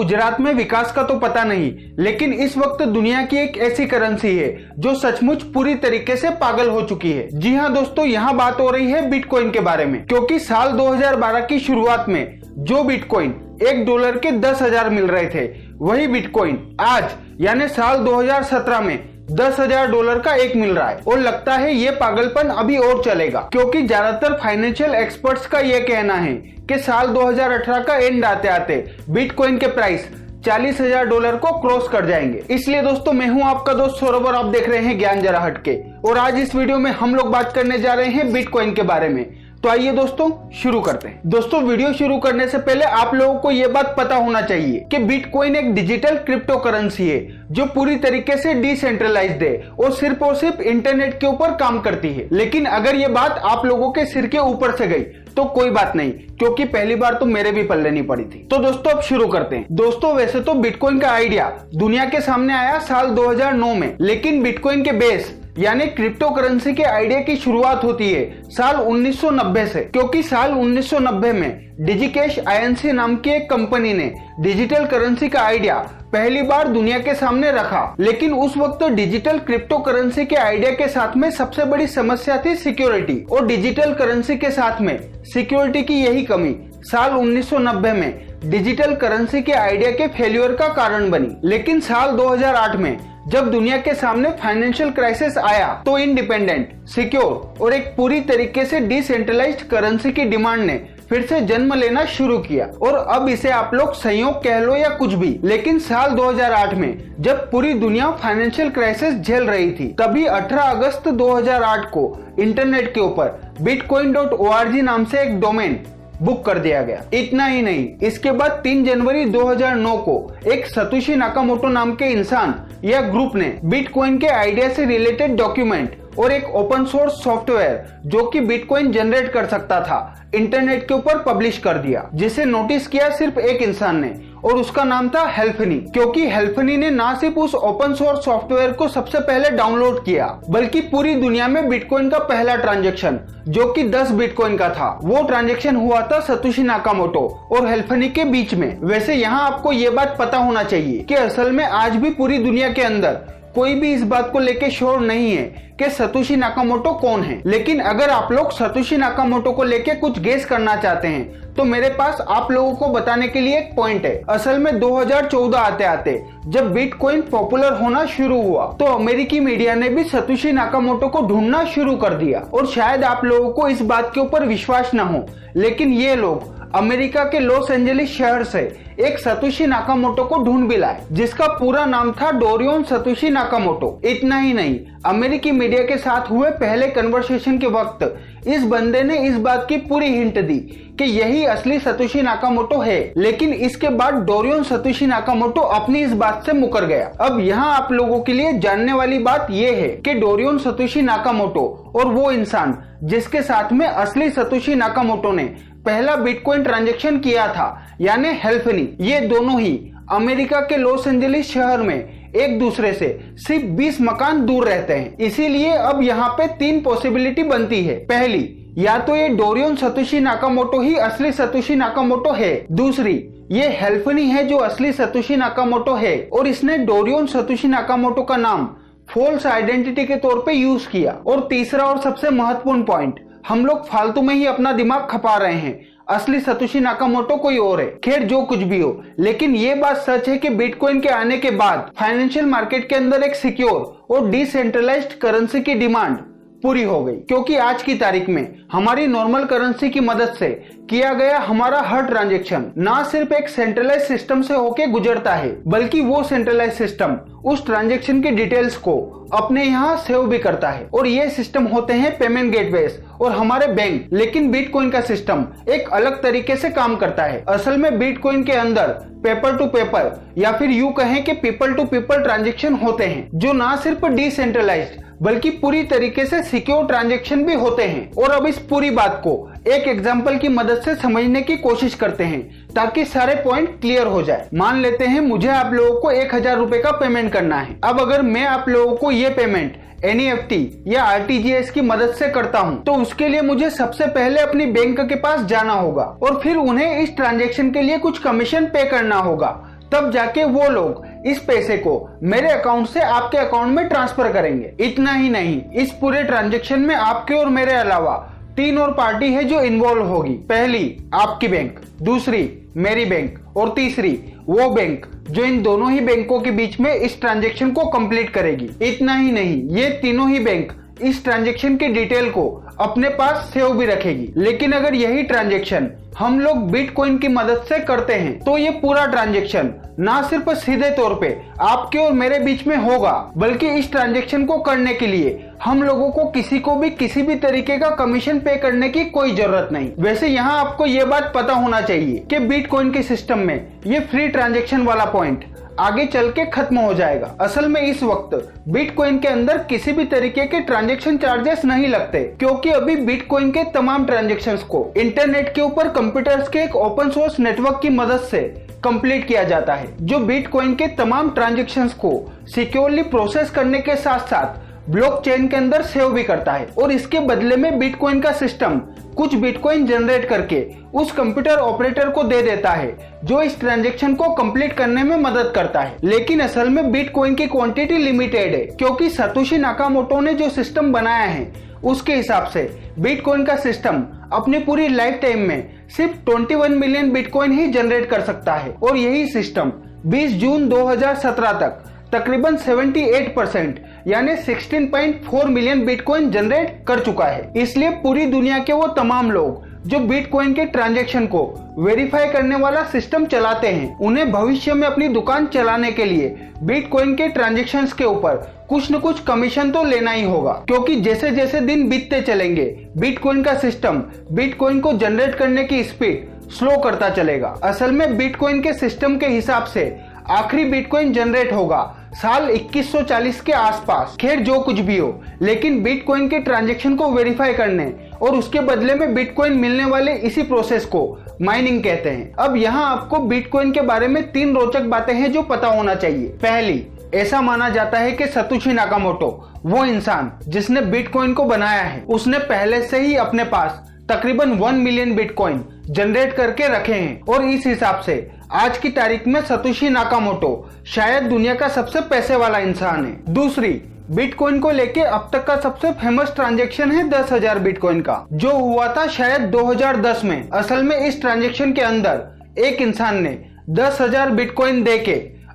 गुजरात में विकास का तो पता नहीं, लेकिन इस वक्त दुनिया की एक ऐसी करेंसी है जो सचमुच पूरी तरीके से पागल हो चुकी है। जी हाँ दोस्तों, यहाँ बात हो रही है बिटकॉइन के बारे में, क्योंकि साल 2012 की शुरुआत में जो बिटकॉइन $1 के 10,000 मिल रहे थे, वही बिटकॉइन आज यानी साल 2017 में $10,000 का एक मिल रहा है। और लगता है ये पागलपन अभी और चलेगा, क्योंकि ज्यादातर फाइनेंशियल एक्सपर्ट्स का ये कहना है कि साल 2018 का एंड आते आते बिटकॉइन के प्राइस $40,000 को क्रॉस कर जाएंगे। इसलिए दोस्तों, मैं हूं आपका दोस्त सौरभ और आप देख रहे हैं ज्ञान जरा हटके। और आज इस वीडियो में हम लोग बात करने जा रहे हैं बिटकॉइन के बारे में। तो आइए दोस्तों शुरू करते हैं। दोस्तों, वीडियो शुरू करने से पहले आप लोगों को यह बात पता होना चाहिए कि बिटकॉइन एक डिजिटल क्रिप्टो करेंसी है जो पूरी तरीके से डिसेंट्रलाइज्ड है और सिर्फ इंटरनेट के ऊपर काम करती है। लेकिन अगर ये बात आप लोगों के सिर के ऊपर से गई तो कोई बात नहीं, क्योंकि पहली बार तो मेरे भी पल्ले नहीं पड़ी थी। तो दोस्तों अब शुरू करते हैं। दोस्तों, वैसे तो बिटकॉइन का आइडिया दुनिया के सामने आया साल 2009 में, लेकिन बिटकॉइन के बेस यानी क्रिप्टो करेंसी के आइडिया की शुरुआत होती है साल 1990 से, क्योंकि साल 1990 में डिजिकैश आईएनसी नाम की एक कंपनी ने डिजिटल करेंसी का आइडिया पहली बार दुनिया के सामने रखा। लेकिन उस वक्त डिजिटल क्रिप्टो करेंसी के आइडिया के साथ में सबसे बड़ी समस्या थी सिक्योरिटी, और डिजिटल करेंसी के साथ में सिक्योरिटी की यही कमी साल 1990 में डिजिटल करेंसी के आइडिया के फेल्यूर का कारण बनी। लेकिन साल 2008 में जब दुनिया के सामने फाइनेंशियल क्राइसिस आया, तो इंडिपेंडेंट, सिक्योर और एक पूरी तरीके से डिसेंट्रलाइज्ड करेंसी की डिमांड ने फिर से जन्म लेना शुरू किया। और अब इसे आप लोग संयोग कह लो या कुछ भी, लेकिन साल 2008 में जब पूरी दुनिया फाइनेंशियल क्राइसिस झेल रही थी, तभी 18 अगस्त 2008 को इंटरनेट के ऊपर bitcoin.org नाम से एक डोमेन बुक कर दिया गया। इतना ही नहीं, इसके बाद 3 जनवरी 2009 को एक सतोशी नाकामोटो नाम के इंसान या ग्रुप ने बिटकॉइन के आइडिया से रिलेटेड डॉक्यूमेंट और एक ओपन सोर्स सॉफ्टवेयर जो कि बिटकॉइन जनरेट कर सकता था, इंटरनेट के ऊपर पब्लिश कर दिया, जिसे नोटिस किया सिर्फ एक इंसान ने, और उसका नाम था हेल्फनी। क्योंकि हेल्फनी ने ना सिर्फ उस ओपन सोर्स सॉफ्टवेयर को सबसे पहले डाउनलोड किया, बल्कि पूरी दुनिया में बिटकॉइन का पहला ट्रांजैक्शन जो कि 10 बिटकॉइन का था, वो ट्रांजैक्शन हुआ था सतोशी नाकामोटो और हेल्फनी के बीच में। वैसे यहाँ आपको ये बात पता होना चाहिए कि असल में आज भी पूरी दुनिया के अंदर कोई भी इस बात को लेके श्योर नहीं है कि सतोशी नाकामोटो कौन है। लेकिन अगर आप लोग सतोशी नाकामोटो को लेके कुछ गेस करना चाहते हैं, तो मेरे पास आप लोगों को बताने के लिए एक पॉइंट है। असल में 2014 आते आते जब बिटकॉइन पॉपुलर होना शुरू हुआ, तो अमेरिकी मीडिया ने भी सतोशी नाकामोटो को ढूंढना शुरू कर दिया। और शायद आप लोगों को इस बात के ऊपर विश्वास न हो, लेकिन ये लोग अमेरिका के लॉस एंजलिस शहर से एक सतोशी नाकामोटो को ढूंढ भी लाए, जिसका पूरा नाम था डोरियन सतोशी नाकामोटो। इतना ही नहीं, अमेरिकी मीडिया के साथ हुए पहले कन्वर्सेशन के वक्त इस बंदे ने इस बात की पूरी हिंट दी कि यही असली सतोशी नाकामोटो है। लेकिन इसके बाद डोरियन सतोशी नाकामोटो अपनी इस बात से मुकर गया। अब यहाँ आप लोगों के लिए जानने वाली बात यह है कि डोरियन सतोशी नाकामोटो और वो इंसान जिसके साथ में असली सतोशी नाकामोटो ने पहला बिटकॉइन ट्रांजैक्शन किया था, यानी हेल्फनी, ये दोनों ही अमेरिका के लॉस एंजलिस शहर में एक दूसरे से सिर्फ 20 मकान दूर रहते हैं। इसीलिए अब यहाँ पे 3 पॉसिबिलिटी बनती है। पहली, या तो ये डोरियन सतोशी नाकामोटो ही असली सतोशी नाकामोटो है। दूसरी, ये हेल्फनी है जो असली सतोशी नाकामोटो है और इसने डोरियन सतोशी नाकामोटो का नाम फॉल्स आइडेंटिटी के तौर पे यूज किया। और तीसरा और सबसे महत्वपूर्ण पॉइंट, हम लोग फालतू में ही अपना दिमाग खपा रहे हैं, असली सतोशी नाकामोटो कोई और है। खैर जो कुछ भी हो, लेकिन ये बात सच है कि बिटकॉइन के आने के बाद फाइनेंशियल मार्केट के अंदर एक सिक्योर और डिसेंट्रलाइज्ड करेंसी की डिमांड पूरी हो गई। क्योंकि आज की तारीख में हमारी नॉर्मल करेंसी की मदद से किया गया हमारा हर ट्रांजैक्शन ना सिर्फ एक सेंट्रलाइज सिस्टम से होके गुजरता है, बल्कि वो सेंट्रलाइज सिस्टम उस ट्रांजैक्शन की डिटेल्स को अपने यहाँ सेव भी करता है। और ये सिस्टम होते हैं पेमेंट गेटवेज और हमारे बैंक। लेकिन बिटकॉइन का सिस्टम एक अलग तरीके से काम करता है। असल में बिटकॉइन के अंदर पेपर टू पेपर या फिर यूं कहें कि पीपल टू पीपल ट्रांजैक्शन होते हैं, जो ना सिर्फ डिसेंट्रलाइज्ड बल्कि पूरी तरीके से सिक्योर ट्रांजैक्शन भी होते हैं। और अब इस पूरी बात को एक एग्जांपल की मदद से समझने की कोशिश करते हैं ताकि सारे पॉइंट क्लियर हो जाए। मान लेते हैं मुझे आप लोगों को 1000 रुपए का पेमेंट करना है। अब अगर मैं आप लोगों को ये पेमेंट NEFT या RTGS की मदद से करता हूं, तो उसके लिए मुझे सबसे पहले अपनी बैंक के पास जाना होगा और फिर उन्हें इस ट्रांजैक्शन के लिए कुछ कमीशन पे करना होगा। तब जाके वो लोग इस पैसे को मेरे अकाउंट से आपके अकाउंट में ट्रांसफर करेंगे। इतना ही नहीं, इस पूरे ट्रांजैक्शन में आपके और मेरे अलावा 3 और पार्टी है जो इन्वॉल्व होगी। पहली आपकी बैंक, दूसरी मेरी बैंक और तीसरी वो बैंक जो इन दोनों ही बैंकों के बीच में इस ट्रांजैक्शन को कंप्लीट करेगी। इतना ही नहीं, ये तीनों ही बैंक इस ट्रांजैक्शन की डिटेल को अपने पास सेव भी रखेगी। लेकिन अगर यही ट्रांजैक्शन हम लोग बिटकॉइन की मदद से करते हैं तो ये पूरा ट्रांजैक्शन ना सिर्फ सीधे तौर पे आपके और मेरे बीच में होगा, बल्कि इस ट्रांजैक्शन को करने के लिए हम लोगों को किसी को भी किसी भी तरीके का कमीशन पे करने की कोई जरूरत नहीं। वैसे यहाँ आपको ये बात पता होना चाहिए कि बिटकॉइन के सिस्टम में ये फ्री ट्रांजैक्शन वाला पॉइंट आगे चल के खत्म हो जाएगा। असल में इस वक्त बिटकॉइन के अंदर किसी भी तरीके के ट्रांजैक्शन चार्जेस नहीं लगते, क्योंकि अभी बिटकॉइन के तमाम ट्रांजैक्शंस को इंटरनेट के ऊपर कंप्यूटर्स के एक ओपन सोर्स नेटवर्क की मदद से कंप्लीट किया जाता है, जो बिटकॉइन के तमाम ट्रांजैक्शंस को सिक्योरली प्रोसेस करने के साथ साथ ब्लॉकचेन के अंदर सेव भी करता है। और इसके बदले में बिटकॉइन का सिस्टम कुछ बिटकॉइन जनरेट करके उस कंप्यूटर ऑपरेटर को दे देता है, जो इस ट्रांजैक्शन को कंप्लीट करने में मदद करता है। लेकिन असल में बिटकॉइन की क्वांटिटी लिमिटेड है, क्योंकि सतोशी नाकामोटो ने जो सिस्टम बनाया है उसके हिसाब से बिटकॉइन का सिस्टम अपनी पूरी लाइफ टाइम में सिर्फ 21 मिलियन बिटकॉइन ही जनरेट कर सकता है। और यही सिस्टम 20 जून 2017 तक तकरीबन 78% यानी 16.4 मिलियन बिटकॉइन जनरेट कर चुका है। इसलिए पूरी दुनिया के वो तमाम लोग जो बिटकॉइन के ट्रांजैक्शन को वेरीफाई करने वाला सिस्टम चलाते हैं, उन्हें भविष्य में अपनी दुकान चलाने के लिए बिटकॉइन के ट्रांजैक्शंस के ऊपर कुछ न कुछ कमीशन तो लेना ही होगा, क्योंकि जैसे जैसे दिन बीतते चलेंगे बिटकॉइन का सिस्टम बिटकॉइन को जनरेट करने की स्पीड स्लो करता चलेगा। असल में बिटकॉइन के सिस्टम के हिसाब से आखिरी बिटकॉइन जनरेट होगा साल 2140 के आसपास। खैर जो कुछ भी हो, लेकिन बिटकॉइन के ट्रांजैक्शन को वेरीफाई करने और उसके बदले में बिटकॉइन मिलने वाले इसी प्रोसेस को माइनिंग कहते हैं। अब यहाँ आपको बिटकॉइन के बारे में 3 रोचक बातें हैं जो पता होना चाहिए। पहली, ऐसा माना जाता है कि सतोशी नाकामोटो वो इंसान जिसने बिटकॉइन को बनाया है, उसने पहले से ही अपने पास तकरीबन 1 मिलियन बिटकॉइन जनरेट करके रखे हैं। और इस हिसाब से आज की तारीख में सतोशी नाकामोटो शायद दुनिया का सबसे पैसे वाला इंसान है। दूसरी, बिटकॉइन को लेके अब तक का सबसे फेमस ट्रांजैक्शन है 10,000 बिटकॉइन का, जो हुआ था शायद 2010 में। असल में इस ट्रांजैक्शन के अंदर एक इंसान ने 10,000 बिटकॉइन देके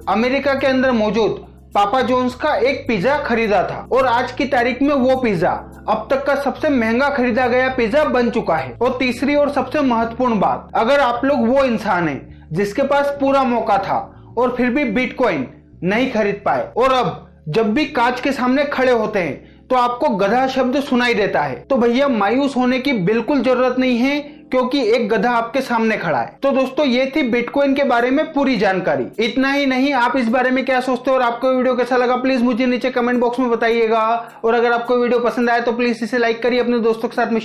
अमेरिका के अंदर मौजूद पापा जॉन्स का एक पिज्जा खरीदा था, और आज की तारीख में वो पिज्जा अब तक का सबसे महंगा खरीदा गया पिज्जा बन चुका है। और तीसरी और सबसे महत्वपूर्ण बात, अगर आप लोग वो इंसान हैं जिसके पास पूरा मौका था और फिर भी बिटकॉइन नहीं खरीद पाए, और अब जब भी कांच के सामने खड़े होते हैं तो आपको गधा शब्द सुनाई देता है, तो भैया मायूस होने की बिल्कुल जरूरत नहीं है, क्योंकि एक गधा आपके सामने खड़ा है। तो दोस्तों, ये थी बिटकॉइन के बारे में पूरी जानकारी। इतना ही नहीं, आप इस बारे में क्या सोचते हो और आपको वीडियो कैसा लगा प्लीज मुझे नीचे कमेंट बॉक्स में बताइएगा। और अगर आपको वीडियो पसंद आए तो प्लीज इसे लाइक करिए, अपने दोस्तों के साथ में